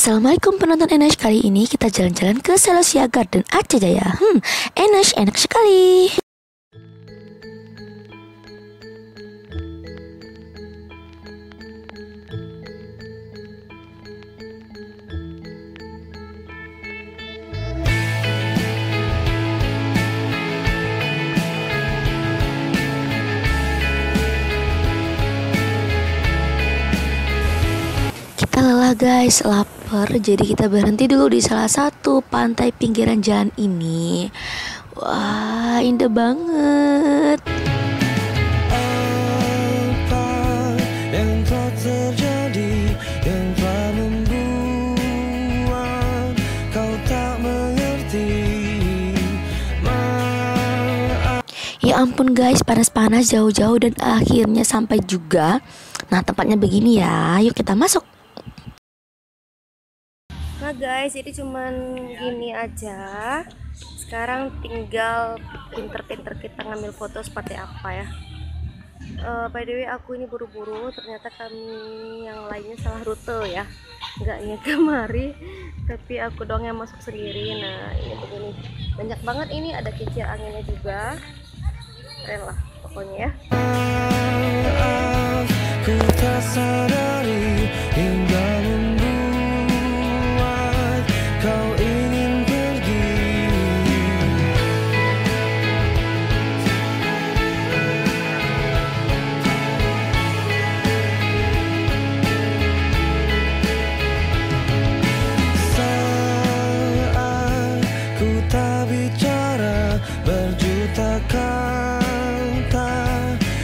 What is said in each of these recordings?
Assalamualaikum penonton Enash, kali ini kita jalan-jalan ke Selosiah Garden Aceh Jaya. Enash enak sekali. Kita lelah guys, lapar, jadi kita berhenti dulu di salah satu pantai pinggiran jalan ini. Wah, indah banget. Apa yang telah terjadi yang telah membuat kau tak mengerti? Ya ampun guys, panas-panas jauh-jauh dan akhirnya sampai juga. Nah, tempatnya begini ya, yuk kita masuk. Nah guys, ini cuman gini aja. Sekarang tinggal pinter-pinter kita ngambil foto seperti apa ya. By the way, aku ini buru-buru, ternyata kami yang lainnya salah rute ya, nggak kemari, tapi aku doang yang masuk sendiri. Nah ini begini, banyak banget ini, ada kincir anginnya juga, keren lah pokoknya ya. Ku tak sadari hingga membuat kau ingin pergi. Saat ku tak bicara berjuta kata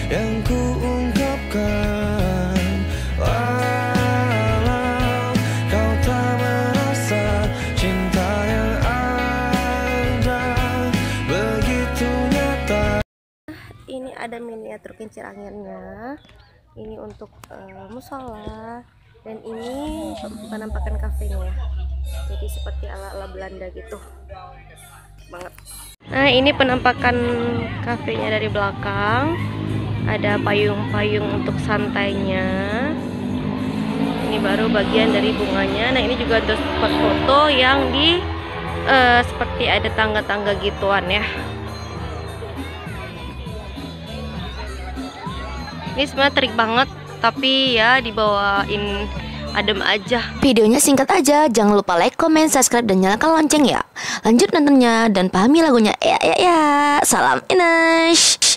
yang ku ungkapkan, walau kau tak merasa cinta yang ada begitu nyata. Ini ada miniatur kincir anginnya, ini untuk musola, dan ini penampakan kafenya, jadi seperti ala-ala Belanda gitu banget. Nah ini penampakan kafenya dari belakang, ada payung-payung untuk santainya. Ini baru bagian dari bunganya. Nah ini juga ada spot foto yang di seperti ada tangga-tangga gituan ya. Ini sebenarnya terik banget, tapi ya dibawain adem aja. Videonya singkat aja, jangan lupa like, comment, subscribe, dan nyalakan lonceng ya. Lanjut nontonnya dan pahami lagunya. Ya, salam Enash.